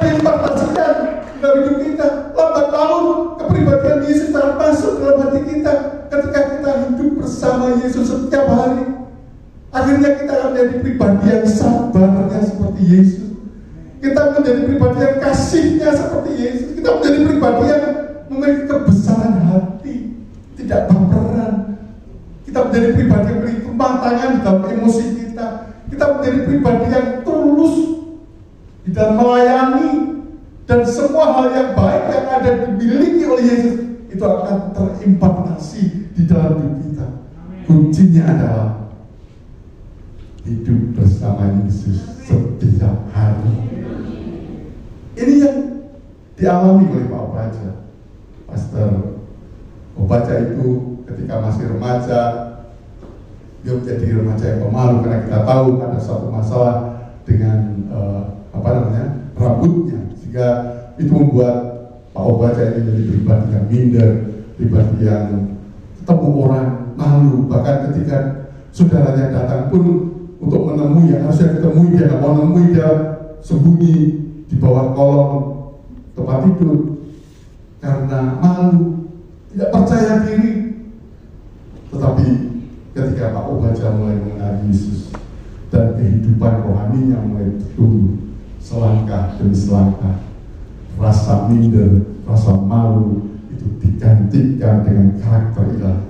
diimpartasikan dalam hidup kita. Lambat laun kepribadian Yesus akan masuk dalam hati kita ketika kita hidup bersama Yesus setiap hari. Akhirnya kita akan menjadi pribadi yang sabarnya seperti Yesus. Kita menjadi pribadi yang kasihnya seperti Yesus. Kita menjadi pribadi yang memiliki kebesaran hati, tidak baperan. Kita menjadi pribadi yang memiliki kematangan dalam emosi kita. Kita menjadi pribadi yang tulus di dalam melayani, dan semua hal yang baik yang ada dimiliki oleh Yesus itu akan terimpartasi di dalam hidup kita. Kuncinya adalah hidup bersama Yesus setiap hari. Ini yang dialami oleh Pak Obaja. Pastor Obaja itu ketika masih remaja, dia menjadi remaja yang pemalu karena kita tahu ada suatu masalah dengan rambutnya, sehingga itu membuat Pak Obaja ini menjadi pribadi yang minder, pribadi yang ketemu orang malu. Bahkan ketika saudaranya datang pun untuk menemui yang harusnya ditemui, dia nggak mau menemui, dia sembunyi di bawah kolong tempat tidur karena malu, tidak percaya diri. Tetapi ketika Pak Obaja mulai mengenal Yesus dan kehidupan rohaninya mulai tumbuh selangkah demi selangkah, rasa minder, rasa malu itu digantikan dengan karakter ilahi.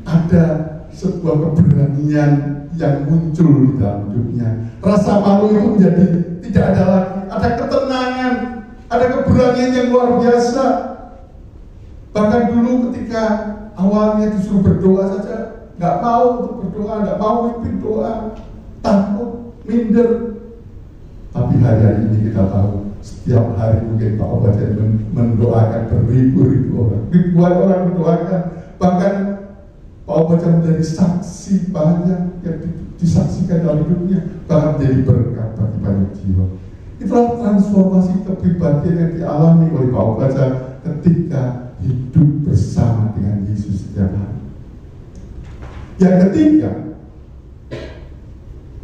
Ada sebuah keberanian yang muncul di dalam hidupnya. Rasa malu itu menjadi tidak ada lagi. Ada ketenangan, ada keberanian yang luar biasa. Bahkan dulu ketika awalnya disuruh berdoa saja, nggak mau untuk berdoa, nggak mau mimpin doa, takut, minder. Tapi hari ini kita tahu setiap hari mungkin Pak Obaja mendoakan beribu-ribu orang, ribuan orang mendoakan. Bahkan Pak Obaja menjadi saksi banyak yang disaksikan dalam hidupnya, bahkan menjadi berkat bagi banyak jiwa. Itulah transformasi kepribadian yang dialami oleh Pak Obaja ketika hidup bersama dengan Yesus setiap hari. Yang ketiga,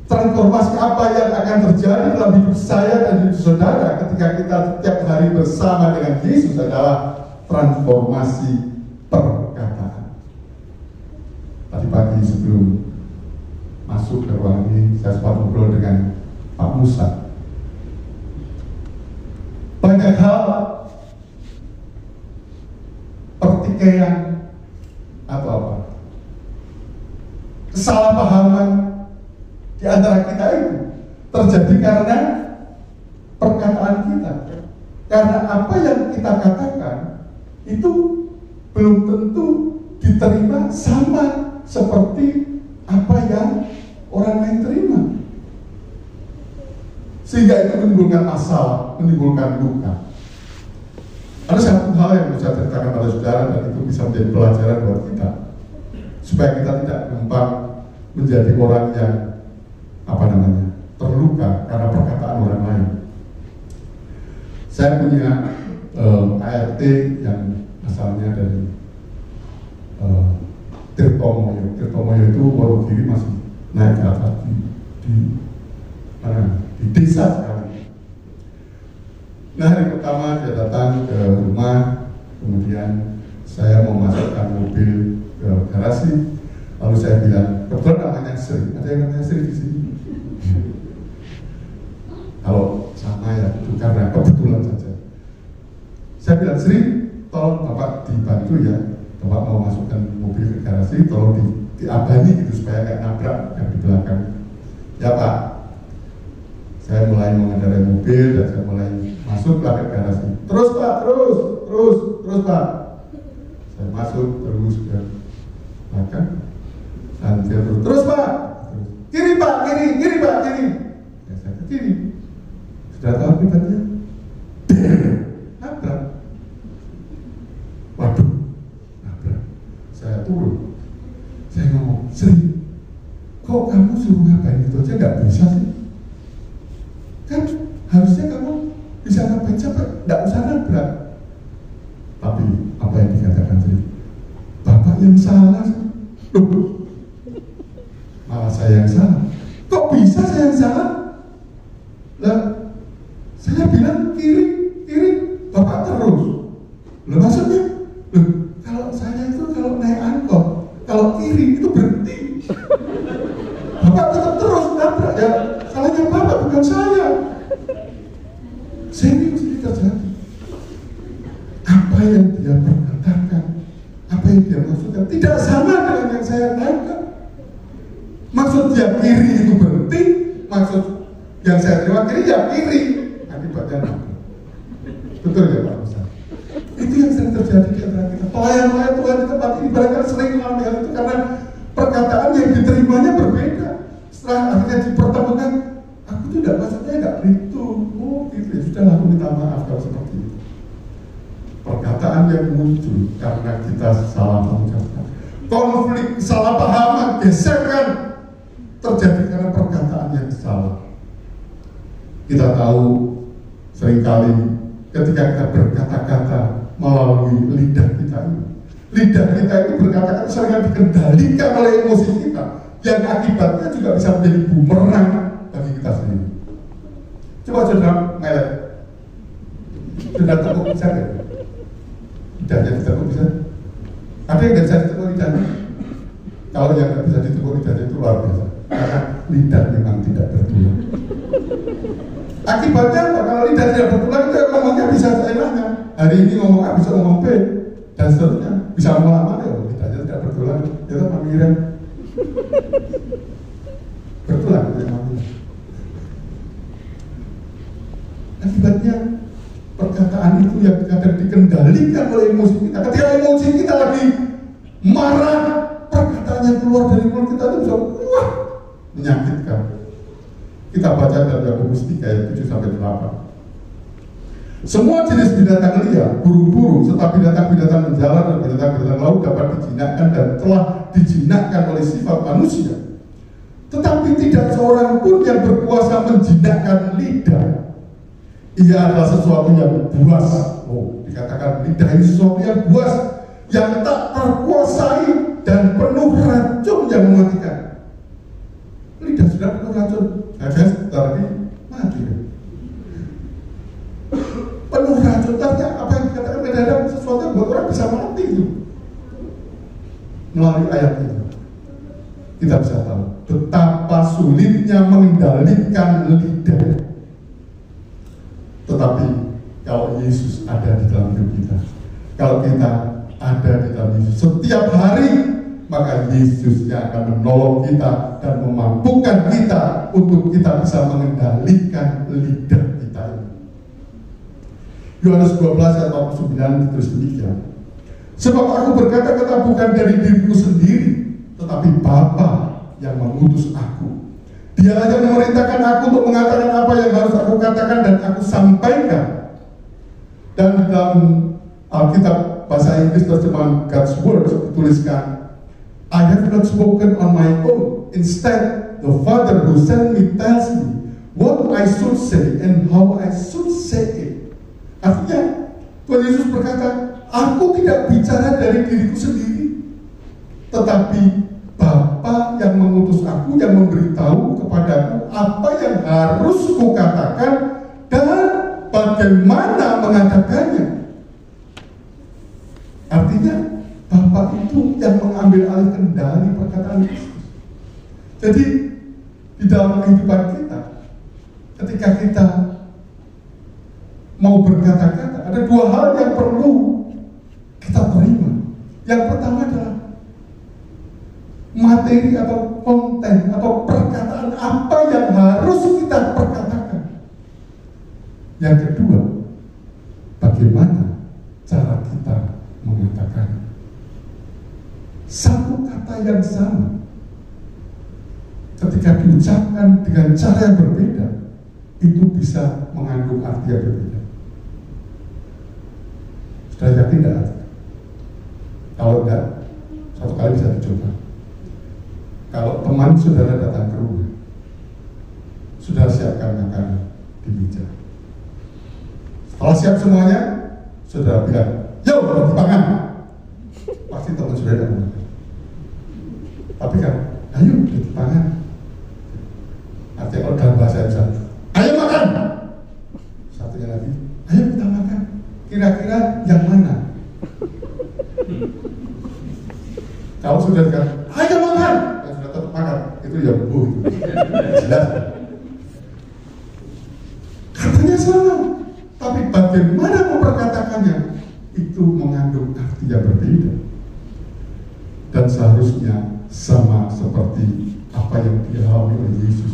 transformasi apa yang akan terjadi dalam hidup saya dan hidup saudara ketika kita setiap hari bersama dengan Yesus adalah transformasi perkataan. Tadi pagi sebelum masuk ke ruang ini, saya sempat ngobrol dengan Pak Musa. Banyak hal pertikaian atau apa, kesalahpahaman di antara kita itu terjadi karena perkataan kita. Karena apa yang kita katakan itu belum tentu diterima sama seperti apa yang orang lain terima. Sehingga itu menimbulkan masalah, menimbulkan luka. Ada satu hal yang bisa ceritakan pada saudara dan itu bisa menjadi pelajaran buat kita, supaya kita tidak gampang menjadi orang yang terluka karena perkataan orang lain. Saya punya ART yang asalnya dari Tirtomoyo. Tirtomoyo itu Wonogiri masih naik ke atas di desa sekali. Nah, hari pertama dia datang ke rumah, kemudian saya mau masukkan mobil ke garasi, lalu saya bilang, kebetulan namanya Sri, ada yang namanya Sri di sini. Kalau sama ya, itu karena kebetulan saja. Saya bilang, Sri, tolong Bapak dibantu ya, Bapak mau masukkan mobil ke garasi, tolong diabani gitu supaya nggak nabrak yang di belakang. Ya Pak. Saya mulai mengendarai mobil dan saya mulai masuk ke garasi. Terus Pak, terus Pak. Saya masuk terus ke belakang. Dan dia terus Pak. Kiri Pak, kiri Pak, kiri. Ya, saya ke kiri. Sudah tahu akibatnya? Nabrak. Waduh, nabrak. Saya turun. Saya ngomong, Sri, kok kamu suruh ngapain itu aja nggak bisa sih? Kan harusnya kamu bisa ngapain siapa, nggak usah nabrak. Tapi apa yang dikatakan Sri? Bapak yang salah. Loh, malah saya yang salah. Kok bisa saya yang salah? Lah, saya bilang kiri, Bapak terus. Loh maksudnya, kalau saya itu kalau naik angkot, kalau kiri itu berhenti. Bapak tetap terus nabrak, ya salahnya Bapak bukan saya. Serius ini terjadi. Apa yang dia perkatakan, apa yang dia maksudkan tidak sama dengan yang saya tangkap. Maksud dia kiri itu berhenti, maksud yang saya terima kiri ya kiri. Akibatnya nabrak. Betul ya Pak Ustaz? Itu yang sering terjadi di antara kita. Pelayan-pelayan Tuhan di tempat ini barangkali sering mengalami hal itu karena perkataan yang diterimanya berbeda. Setelah akhirnya dipertemukan, aku tuh tidak maksudnya nggak begitu. Oh gitu ya, sudah aku minta maaf kalau seperti itu. Perkataan yang muncul karena kita salah mengucapkan. Konflik, salah pahaman, gesekan terjadi karena perkataan yang salah. Kita tahu seringkali ketika kita berkata-kata melalui lidah kita ini, lidah kita itu berkata-kata sering dikendalikan oleh emosi kita, yang akibatnya juga bisa menjadi bumerang bagi kita sendiri. Coba saudara ngelak, saudara tekuk bisa nggak? Lidahnya ditekuk bisa? Ada yang nggak bisa ditekuk lidahnya? Kalau yang nggak bisa ditekuk lidahnya itu luar biasa, karena lidah memang tidak bertulang. Akibatnya apa? Kalau lidah tidak bertulang itu ngomongnya bisa seenaknya. Hari ini ngomong A, bisa ngomong B, dan seterusnya. Bisa ngomong apa ya? Lidahnya tidak bertulang. Itu pemikiran bertulang itu pemikiran. Akibatnya perkataan itu yang kadang dikendalikan oleh emosi kita. Ketika emosi kita lagi marah, perkataan yang keluar dari mulut kita itu bisa menyakitkan. Kita baca dalam Yakobus 3 ayat 7-8. Semua jenis binatang liar, burung-burung, serta binatang-binatang menjalar dan binatang-binatang laut dapat dijinakkan dan telah dijinakkan oleh sifat manusia. Tetapi tidak seorang pun yang berkuasa menjinakkan lidah. Ia adalah sesuatu yang buas. Oh, dikatakan lidah ini sesuatu yang buas, yang tak terkuasai dan penuh racun yang mematikan. Lidah sudah penuh racun. Tadi mati kan? Penuh racun, artinya apa yang dikatakan mendadak sesuatu yang buat orang bisa mati itu. Melalui ayat itu kita bisa tahu betapa sulitnya mengendalikan lidah. Tetapi kalau Yesus ada di dalam hidup kita, kalau kita ada di dalam Yesus setiap hari, maka Yesus yang akan menolong kita dan memampukan kita untuk kita bisa mengendalikan lidah kita ini. Yohanes 12 ayat 49 ditulis demikian. Sebab aku berkata-kata bukan dari diriku sendiri, tetapi Bapa yang mengutus aku. Dia hanya memerintahkan aku untuk mengatakan apa yang harus aku katakan dan aku sampaikan. Dan di dalam Alkitab bahasa Inggris terjemahan God's Word dituliskan, I have not spoken on my own. Instead, the Father who sent me tells me what I should say and how I should say it. Artinya, Tuhan Yesus berkata, aku tidak bicara dari diriku sendiri, tetapi Bapa yang mengutus aku, yang memberitahu kepadaku apa yang harus kukatakan dan bagaimana mengatakannya. Artinya, Bapa itu yang mengambil alih kendali perkataan Yesus. Jadi di dalam kehidupan kita, ketika kita mau berkata-kata, ada dua hal yang perlu kita terima. Yang pertama adalah materi atau konten atau perkataan apa yang harus kita perkatakan. Yang kedua, bagaimana cara kita mengatakannya. Satu kata yang sama ketika diucapkan dengan cara yang berbeda, itu bisa mengandung arti yang berbeda. Sudah yakin tidak? Kalau enggak, satu kali bisa dicoba. Kalau teman saudara datang ke rumah, sudah siapkan makanan di meja. Setelah siap semuanya, saudara bilang, "Yo, dipangan." Pasti teman saudara datang makan. Tapi kan, "Ayo, dipangan." Artinya kalau dalam bahasa Indonesia, "Ayo makan." Satunya lagi, ayo kita makan. Kira-kira yang mana? Kalau sudah kan, ayo makan. Ya sudah tetap makan. Itu ya bu. Jelas. Katanya sama, tapi bagaimana memperkatakannya itu mengandung arti yang berbeda. Dan seharusnya sama seperti apa yang dialami oleh Yesus.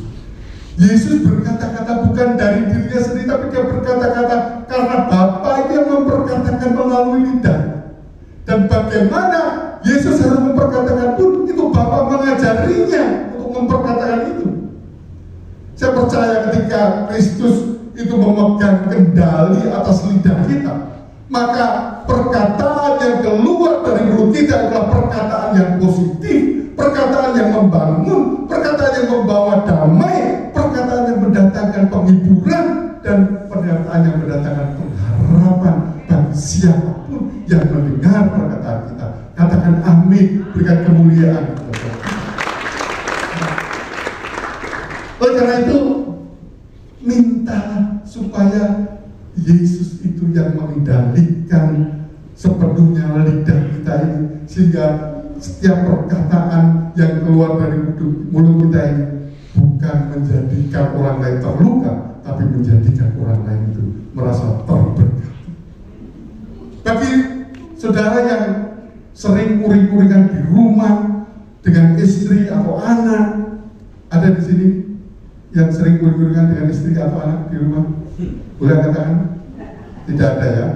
Yesus berkata-kata bukan dari dirinya sendiri, tapi dia berkata-kata karena Bapa itu yang memperkatakan melalui lidah. Dan bagaimana Yesus harus memperkatakan pun itu Bapa mengajarinya untuk memperkatakan itu. Saya percaya ketika Kristus itu memegang kendali atas lidah kita, maka perkataan yang keluar dari mulut kita adalah perkataan yang positif, perkataan yang membangun, perkataan yang membawa damai, perkataan yang mendatangkan penghiburan, dan perkataan yang mendatangkan pengharapan bagi siapapun yang mendengar perkataan kita. Katakan amin, berikan kemuliaan. Oleh karena itu, minta supaya Yesus itu yang mengendalikan sepenuhnya lidah kita ini, sehingga setiap perkataan yang keluar dari mulut kita ini bukan menjadikan orang lain terluka, tapi menjadikan orang lain itu merasa terberkati. Bagi saudara yang sering uring-uringan di rumah dengan istri atau anak, ada di sini yang sering uring-uringan dengan istri atau anak di rumah? Boleh katakan? Tidak ada ya?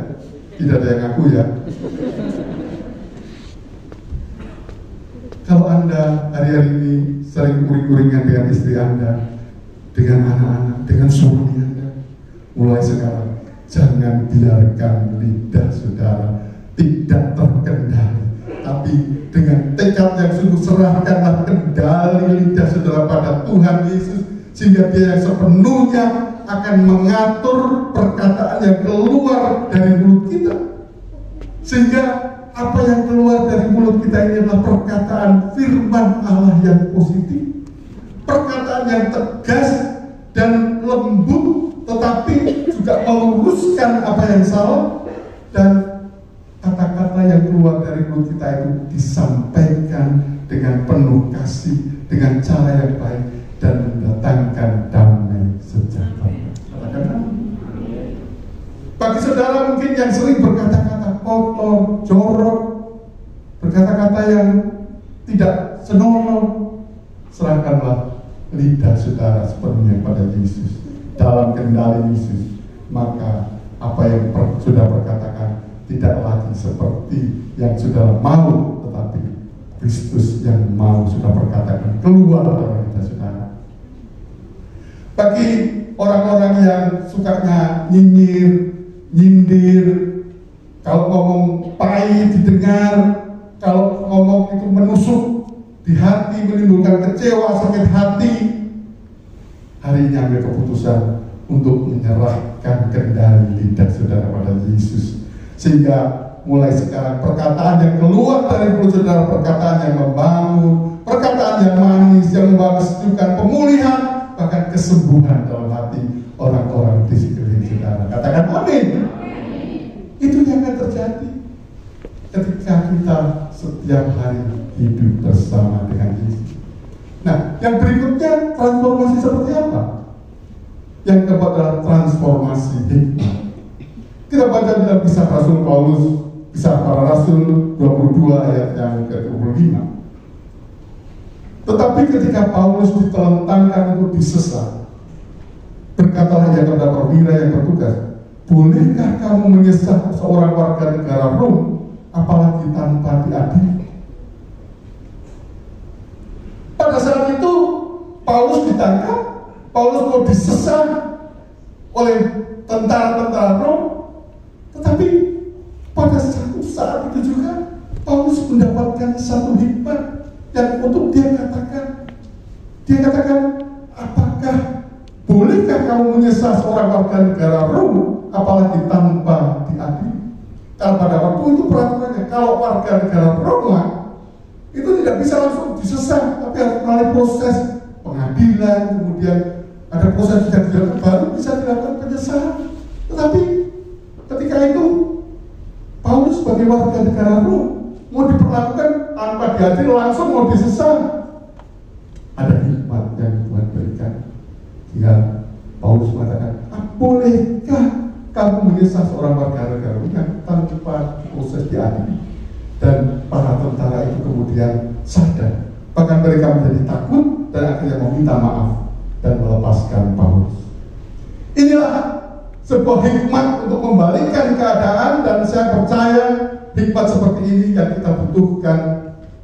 Tidak ada yang ngaku ya? Kalau Anda hari-hari ini sering uring-uringan dengan istri Anda, dengan anak-anak, dengan suami Anda, mulai sekarang jangan biarkan lidah saudara tidak terkendali, tapi dengan tekad yang sungguh serahkanlah kendali lidah saudara pada Tuhan Yesus, sehingga Dia yang sepenuhnya akan mengatur perkataan yang keluar dari mulut kita, sehingga apa yang keluar dari mulut kita ini adalah perkataan firman Allah yang positif, perkataan yang tegas dan lembut, tetapi juga meluruskan apa yang salah, dan kata-kata yang keluar dari mulut kita itu disampaikan dengan penuh kasih, dengan cara yang baik, dan mendatangkan damai sejahtera. Bagi saudara mungkin yang sering berkata-kata kotor, jorok, berkata-kata yang tidak senonoh, serahkanlah lidah saudara sepenuhnya pada Yesus, dalam kendali Yesus. Maka apa yang sudah berkatakan tidak lagi seperti yang saudara mau, tetapi Kristus yang mau sudah berkatakan keluar dari lidah saudara. Bagi orang-orang yang sukanya nyinyir, nyindir, kalau ngomong pahit didengar, kalau ngomong itu menusuk di hati, menimbulkan kecewa, sakit hati, hari ini ambil keputusan untuk menyerahkan kendali lidah saudara pada Yesus, sehingga mulai sekarang perkataan yang keluar dari mulut saudara, perkataan yang membangun, perkataan yang manis, yang membawa kesejukan, pemulihan, bahkan kesembuhan dalam hati orang-orang di sekeliling saudara. Katakan amin. Itu yang akan terjadi ketika kita setiap hari hidup bersama dengan Yesus. Nah, yang berikutnya transformasi seperti apa? Yang keempat adalah transformasi hikmat. Kita baca dalam kisah Rasul Paulus, kisah para Rasul 22 ayat yang ke-25. Tetapi ketika Paulus ditelentangkan untuk disesat, berkatalah ia kepada perwira yang bertugas, bolehkah kamu menyesat seorang warga negara Rom, apalagi tanpa diadili? Pada saat itu Paulus ditangkap, Paulus mau disesat oleh tentara-tentara Rom, tetapi pada satu saat itu juga Paulus mendapatkan satu hikmat yang untuk dia katakan, apakah bolehkah kamu menyesat seorang warga negara Rom, apalagi tanpa diadili? Karena pada waktu itu peraturannya, kalau warga negara Roma itu tidak bisa langsung disesat, tapi harus melalui proses pengadilan, kemudian ada proses yang baru bisa dilakukan penyesalan. Tetapi ketika itu Paulus sebagai warga negara Rom mau diperlakukan tanpa diadili, langsung mau disesat. Ada hikmat yang Tuhan berikan sehingga Paulus mengatakan, bolehkah kamu menyesat seorang warga negara Rom tanpa proses diadili? Dan para tentara itu kemudian sadar, bahkan mereka menjadi takut dan akhirnya meminta maaf dan melepaskan Paulus. Inilah sebuah hikmat untuk membalikkan keadaan, dan saya percaya hikmat seperti ini yang kita butuhkan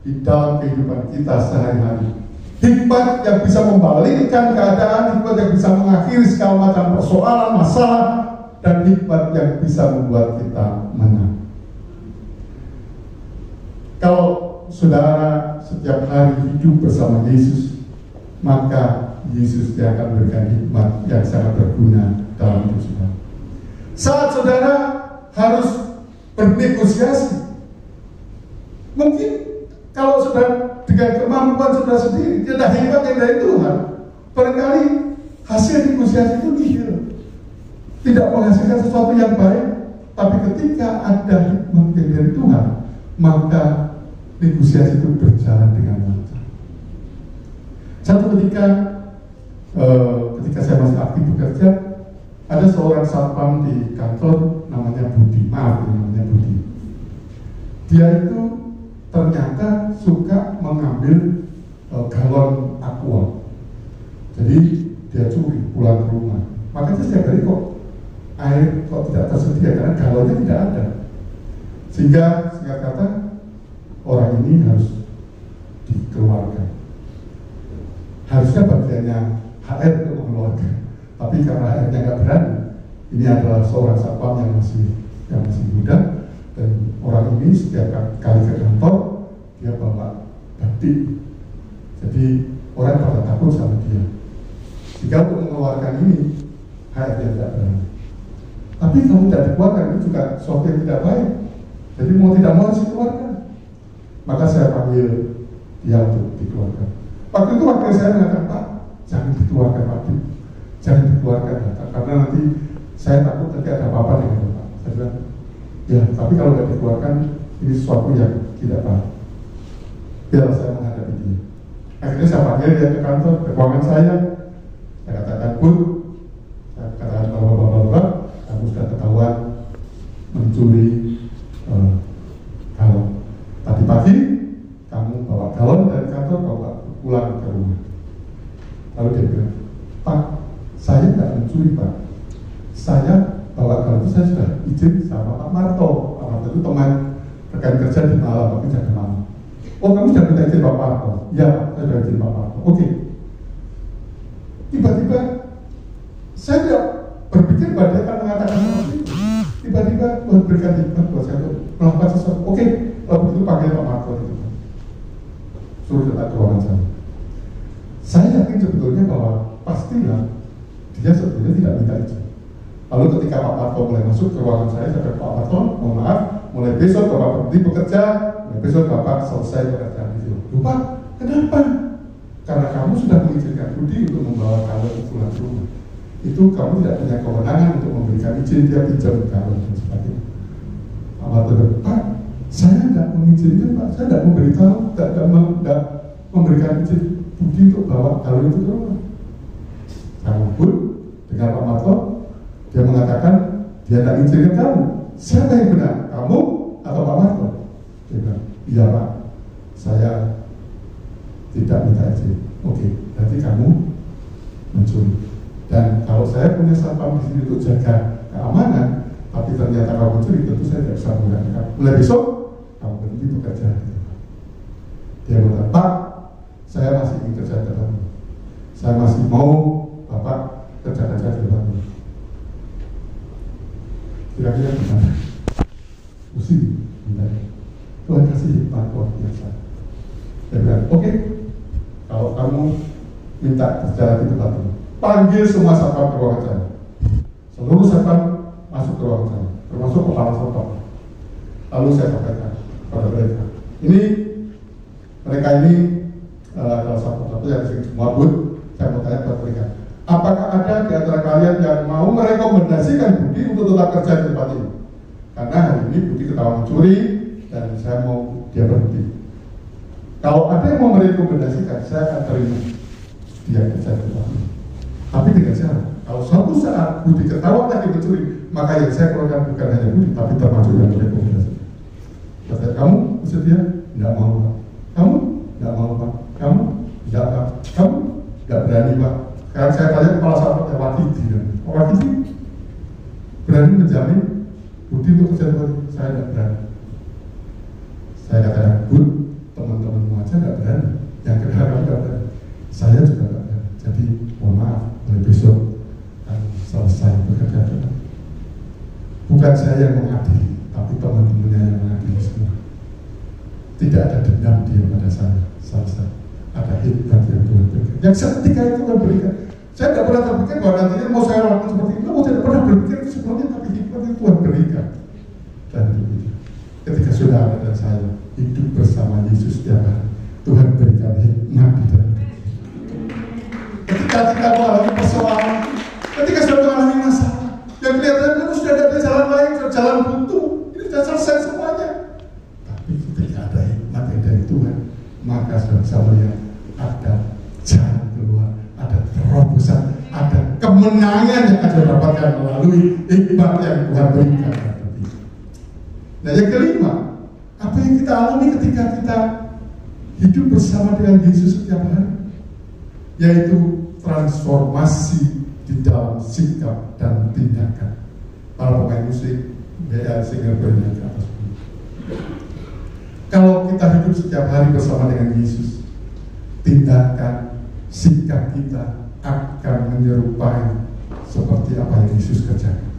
di dalam kehidupan kita sehari-hari. Hikmat yang bisa membalikkan keadaan, hikmat yang bisa mengakhiri segala macam persoalan, masalah, dan hikmat yang bisa membuat kita menang. Kalau saudara setiap hari hidup bersama Yesus, maka Yesus dia akan memberikan hikmat yang sangat berguna dalam hidup saudara. Saat saudara harus bernegosiasi, mungkin kalau saudara dengan kemampuan saudara sendiri, tidak hikmat yang dari Tuhan, barangkali hasil negosiasi itu nihil, tidak menghasilkan sesuatu yang baik. Tapi ketika ada hikmat yang dari Tuhan, maka negosiasi itu berjalan dengan lancar. Satu ketika saya masih aktif bekerja, ada seorang satpam di kantor namanya Budi, namanya Budi. Dia itu ternyata suka mengambil galon aqua. Jadi dia curi pulang ke rumah. Makanya setiap hari air tidak tersedia karena galonnya tidak ada. Sehingga singkat kata, orang ini harus dikeluarkan. Harusnya bagiannya HR untuk mengeluarkan, tapi karena HR-nya nggak berani. Ini adalah seorang satpam yang masih muda, dan orang ini setiap kali ke kantor dia bawa batik. Jadi orang pada takut sama dia. Jika untuk mengeluarkan ini, HR-nya tidak berani. Tapi kalau tidak dikeluarkan, ini juga sesuatu yang tidak baik. Jadi mau tidak mau harus dikeluarkan. Maka saya panggil dia untuk dikeluarkan. Waktu itu wakil saya mengatakan, Pak, jangan dikeluarkan Pak, jangan dikeluarkan, karena nanti saya takut nanti ada apa-apa dengan Bapak. Saya bilang, ya, tapi kalau tidak dikeluarkan, ini sesuatu yang tidak baik. Biar saya menghadapi dia. Akhirnya saya panggil dia ke kantor, ke ruangan saya katakan, Bud, saya katakan bahwa kamu sudah ketahuan mencuri galon. Tadi pagi kamu bawa galon dari kantor, bawa pulang ke rumah. Lalu dia bilang, Pak, saya tidak mencuri Pak. Saya bawa galon itu saya sudah izin sama Pak Marto. Pak Marto itu teman rekan kerja di malam, tapi jaga malam. Oh, kamu sudah minta izin Pak Marto? Ya, saya sudah izin Pak Marto. Oke. Tiba-tiba saya tidak berpikir bahwa dia akan mengatakan seperti itu. Tiba-tiba memberikan hikmat buat saya untuk melakukan sesuatu. Oke, kalau begitu panggil Pak Marto itu. Suruh datang ke ruangan saya. Saya yakin sebetulnya bahwa pastilah dia sebetulnya tidak minta izin. Lalu ketika Pak Marto mulai masuk ke ruangan saya bilang, Pak Marto, mohon maaf, mulai besok Bapak berhenti bekerja, mulai besok Bapak selesai pekerjaan itu. Lupa, kenapa? Karena kamu sudah mengizinkan Budi untuk membawa galon pulang ke rumah. Itu kamu tidak punya kewenangan untuk memberikan izin dia pinjam galon dan sebagainya. Pak Marto bilang, Pak, saya tidak mengizinkan Pak, saya tidak memberitahu, tidak memberikan izin Budi untuk bawa galon itu ke rumah. Kamu pun dengan Pak Marto, dia mengatakan dia tidak izinkan kamu. Siapa yang benar, kamu atau Pak Marto? Dia bilang, iya Pak, saya tidak minta izin. Oke, berarti kamu mencuri. Dan kalau saya punya satpam di sini untuk jaga keamanan, tapi ternyata kamu mencuri, tentu saya tidak bisa menggunakan. Mulai besok kamu berhenti bekerja. Dia mengatakan, Pak, saya masih ingin kerja di depan. Saya masih mau Bapak kerja-kerja di depan. Kira-kira gimana? Pusing, Tuhan kasih hikmat luar biasa. Dia bilang, oke, kalau kamu minta kerja di tempat ini, panggil semua satpam ke ruangan saya. Seluruh satpam masuk ke ruangan saya, termasuk kepala satpam. Lalu saya sampaikan kepada mereka, mereka ini adalah satu-satu yang disini semua Bud. Saya mau tanya kepada mereka, Apakah ada di antara kalian yang mau merekomendasikan Budi untuk tetap kerja di tempat ini? Karena hari ini Budi ketahuan mencuri dan saya mau dia berhenti. Kalau ada yang mau merekomendasikan, saya akan terima dia kerja di tempat ini. Tapi dengan syarat, kalau suatu saat Budi ketahuan lagi mencuri, maka yang saya keluarkan bukan hanya Budi, tapi termasuk yang merekomendasikan. Kata kamu bersedia? Tidak mau, Pak. Kamu? Tidak mau, Pak. Kamu? Tidak, Pak. Kamu? Tidak berani, Pak. Sekarang saya tanya kepala staf Wakidi. Wakidi berani menjamin Budi untuk kerja tempat ini? Saya tidak berani. Saya katakan, Bud, teman-temanmu aja tidak berani. Yang kedua kamu tidak berani. Saya juga tidak berani. Jadi mohon maaf, mulai besok akan selesai bekerja dengan. Bukan saya yang mengadili, tapi teman-temannya yang mengadili semua. Tidak ada dendam dia pada saya, selesai. Ada hikmat yang Tuhan berikan. Yang seketika itu Tuhan berikan. Saya tidak pernah terpikir bahwa nantinya mau saya lakukan seperti itu. Saya tidak pernah berpikir sebelumnya, tapi hikmat itu Tuhan berikan. Dan begitu. Ketika saudara dan saya hidup bersama Yesus setiap hari, Tuhan berikan hikmat di dalam hidup. Ketika kita mengalami persoalan, ketika sudah mengalami masalah, yang kelihatannya itu sudah ada jalan lain, sudah jalan buntu, ini sudah selesai semuanya. Tapi ketika ada hikmat yang dari Tuhan, maka sudah bisa melihat ada jalan keluar, ada terobosan, ada kemenangan yang akan didapatkan melalui hikmat yang Tuhan berikan. Nah yang kelima, apa yang kita alami ketika kita hidup bersama dengan Yesus setiap hari, yaitu transformasi di dalam sikap dan tindakan. Para pemain musik, BR Singer bernyanyi ke atas bumi. Kalau kita hidup setiap hari bersama dengan Yesus, tindakan, sikap kita akan menyerupai seperti apa yang Yesus kerjakan.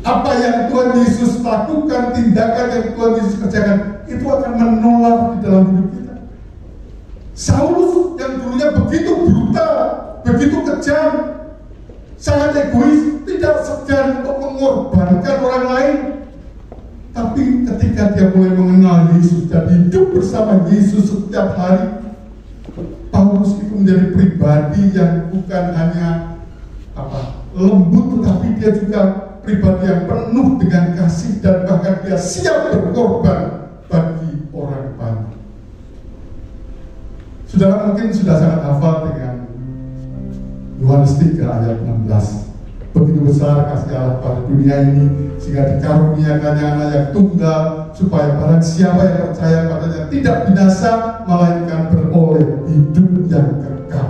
Apa yang Tuhan Yesus lakukan, tindakan yang Tuhan Yesus kerjakan, itu akan menolak di dalam hidup kita. Saulus yang dulunya begitu brutal, begitu kejam, sangat egois, tidak segan untuk mengorbankan orang lain. Tapi ketika dia mulai mengenal Yesus dan hidup bersama Yesus setiap hari, Paulus itu menjadi pribadi yang bukan hanya lembut, tetapi dia juga pribadi yang penuh dengan kasih dan bahkan dia siap berkorban bagi orang banyak. Saudara mungkin sudah sangat hafal dengan Yohanes 3 ayat 16. Begitu besar kasih Allah pada dunia ini sehingga dikaruniakannya anak yang tunggal supaya barang siapa yang percaya padanya tidak binasa melainkan beroleh hidup yang kekal.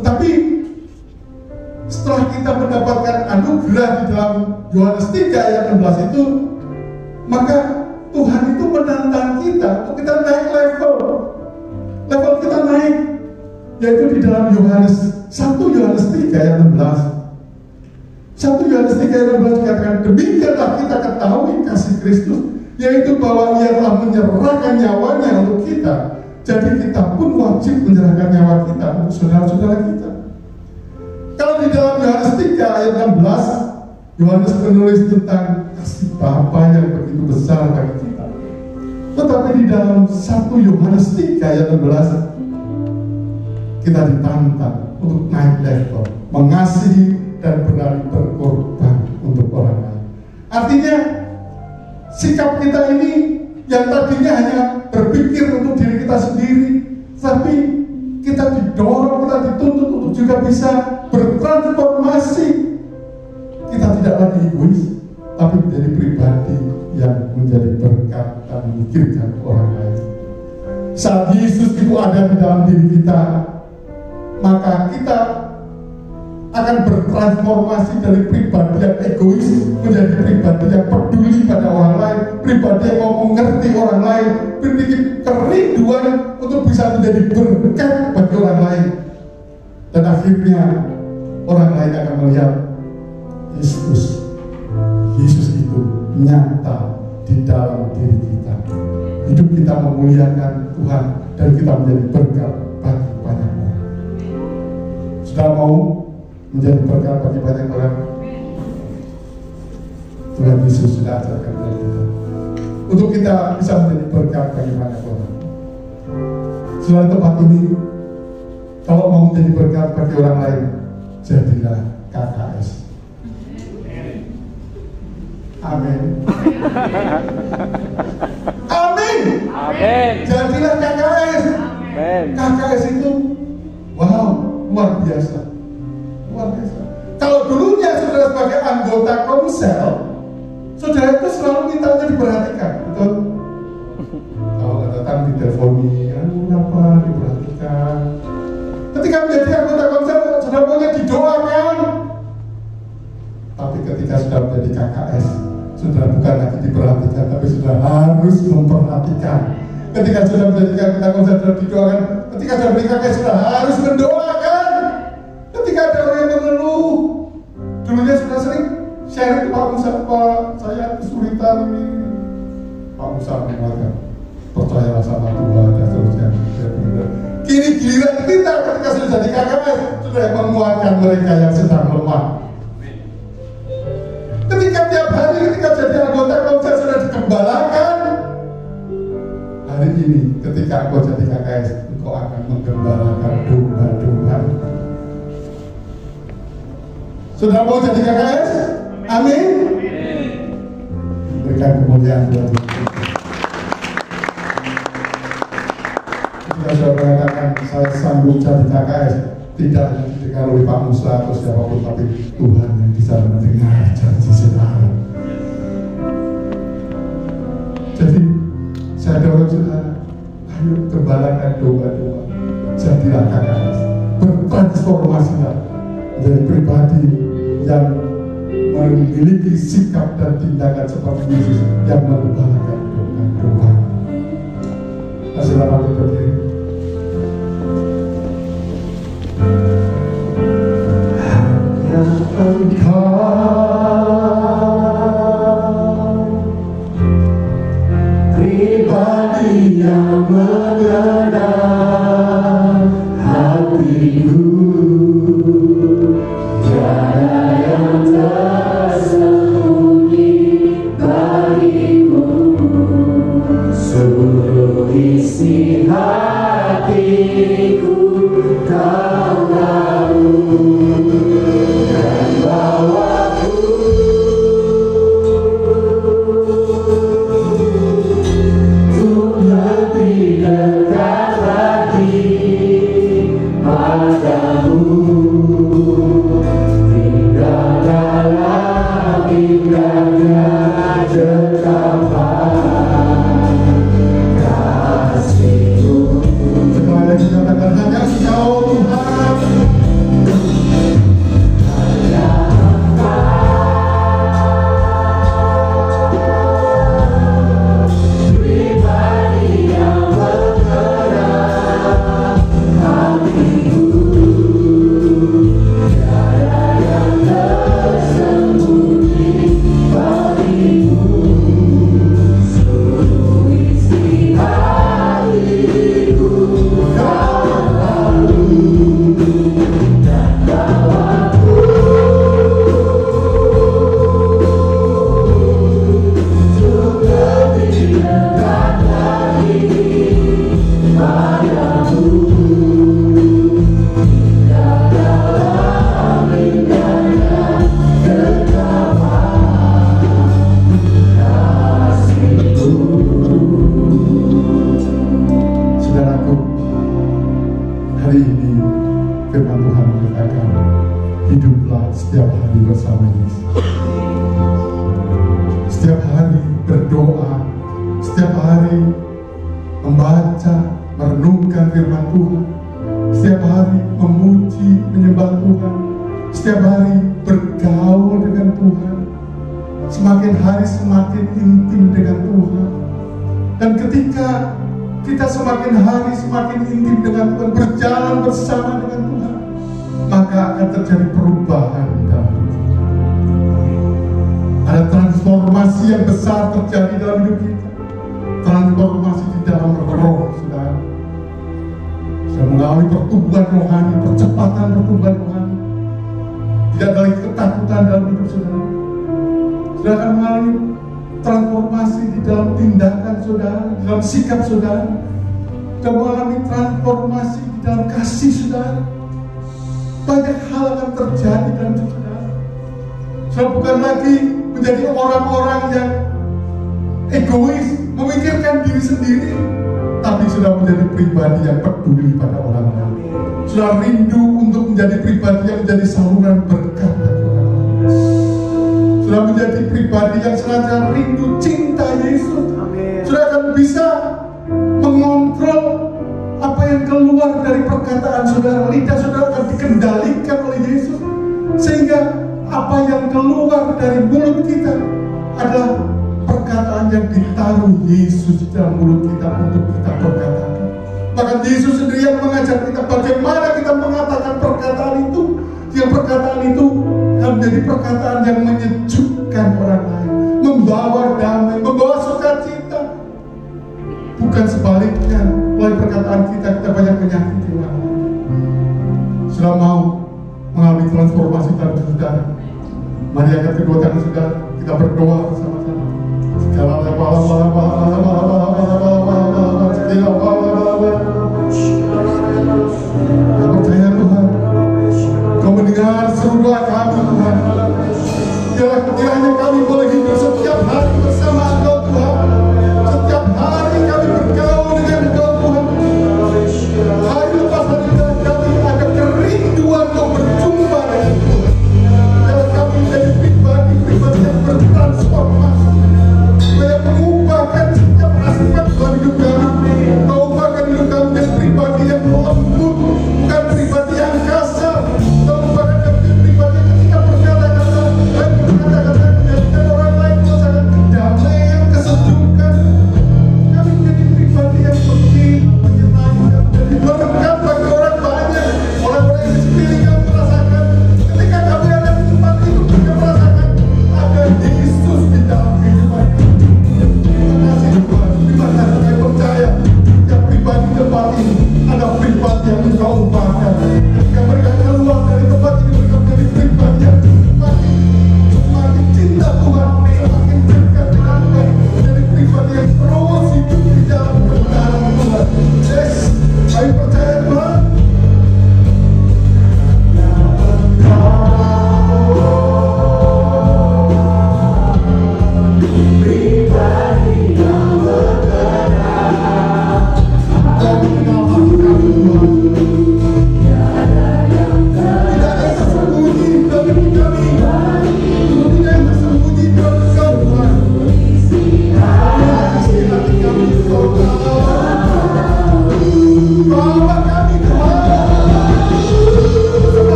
Tetapi setelah kita mendapatkan anugerah di dalam Yohanes 3 ayat 16 itu, maka Tuhan itu menantang kita untuk kita naik level kita naik, yaitu di dalam Yohanes 1 Yohanes 3 ayat 16. 1 Yohanes 3 ayat 16 dikatakan, demikianlah kita ketahui kasih Kristus, yaitu bahwa Ia telah menyerahkan nyawanya untuk kita. Jadi kita pun wajib menyerahkan nyawa kita untuk saudara-saudara kita. Kalau di dalam Yohanes 3 ayat 16, Yohanes menulis tentang kasih Bapa yang begitu besar bagi kita. Tetapi di dalam 1 Yohanes 3 ayat 16, kita ditantang untuk naik level, mengasihi dan berani berkorban untuk orang lain. Artinya, sikap kita ini yang tadinya hanya berpikir untuk diri kita sendiri, tapi kita didorong, kita dituntut untuk juga bisa bertransformasi. Kita tidak lagi egois, tapi menjadi pribadi yang menjadi berkat dan memikirkan orang lain. Saat Yesus itu ada di dalam diri kita, maka kita akan bertransformasi dari pribadi yang egois menjadi pribadi yang peduli pada orang lain, pribadi yang mau mengerti orang lain, memiliki kerinduan untuk bisa menjadi berkat bagi orang lain. Dan akhirnya orang lain akan melihat Yesus itu nyata di dalam diri kita. Hidup kita memuliakan Tuhan dan kita menjadi berkat bagi banyak orang. Sudah mau menjadi berkat bagi banyak orang? Tuhan Yesus sudah ajarkan kepada kita untuk kita bisa menjadi berkat bagi banyak orang. Selain tempat ini, Kalau mau menjadi berkat bagi orang lain, jadilah KKS. Amin. Amin. Amin. Jadilah KKS. Amin. KKS itu, wow, luar biasa. Luar biasa. Kalau dulunya saudara sebagai anggota komsel, saudara itu selalu mintanya diperhatikan, betul? Kalau nggak datang diteleponi, kenapa diperhatikan? Ketika menjadi anggota komsel, saudara maunya didoakan. Tapi ketika sudah menjadi KKS, saudara bukan lagi diperhatikan, tapi sudah harus memperhatikan. Ketika sudah menjadi anggota komsel, sudah didoakan. Ketika sudah menjadi KKS, sudah harus mendoakan. Ketika ada orang yang mengeluh, dulunya sudah sering sharing ke Pak Musa, Pak, saya kesulitan ini. Pak Musa mengatakan, percayalah sama Tuhan dan seterusnya. Kini giliran kita ketika sudah jadi KKS, sudah menguatkan mereka yang sedang lemah. Ketika tiap hari ketika jadi anggota komsel sudah digembalakan. Hari ini ketika engkau jadi KKS, engkau akan menggembalakan domba-domba. Sudah mau jadi KKS? Amin. Berikan kemuliaan buat Tuhan. Ketika saya mengatakan saya sanggup jadi KKS, tidak hanya didengar oleh Pak Musa atau siapapun, tapi Tuhan yang bisa mendengar janji saudara. Jadi saya dorong saudara, ayo gembalakan domba-domba, jadilah KKS, bertransformasilah menjadi pribadi yang memiliki sikap dan tindakan seperti Yesus yang menggembalakan domba-domba. Selamat berdiri. Engkau pribadi yang mengenal hatiku, tiada yang tersembunyi bagimu, seluruh isi hatiku kau tahu. Terjadi dalam hidup kita, transformasi di dalam roh, saudara. Sudah mengalami pertumbuhan rohani, percepatan pertumbuhan rohani. Tidak ada lagi ketakutan dalam hidup saudara. Sudah akan mengalami transformasi di dalam tindakan saudara, di dalam sikap saudara. Sudah mengalami transformasi di dalam kasih saudara, banyak hal akan terjadi dalam hidup saudara. Saudara bukan lagi menjadi orang-orang yang egois, memikirkan diri sendiri, tapi sudah menjadi pribadi yang peduli pada orang lain. Sudah rindu untuk menjadi pribadi yang menjadi saluran berkat bagi orang lain. Sudah menjadi pribadi yang senantiasa rindu cinta Yesus. Sudah akan bisa mengontrol apa yang keluar dari perkataan saudara. Lidah saudara akan dikendalikan oleh Yesus, sehingga apa yang keluar dari mulut kita adalah perkataan yang ditaruh Yesus di dalam mulut kita untuk kita perkatakan. Bahkan Yesus sendiri yang mengajar kita bagaimana kita mengatakan perkataan itu, yang perkataan itu akan menjadi perkataan yang menyejukkan orang lain, membawa damai, membawa sukacita. Bukan sebaliknya, melalui perkataan kita banyak menyakiti orang lain. Sudah mau mengalami transformasi dalam saudara, mari angkat kedua tangan saudara, kita berdoa bersama-sama. Kita percaya Tuhan, Kau mendengar seru doa kami Tuhan. Kiranya kami boleh hidup setiap hari bersama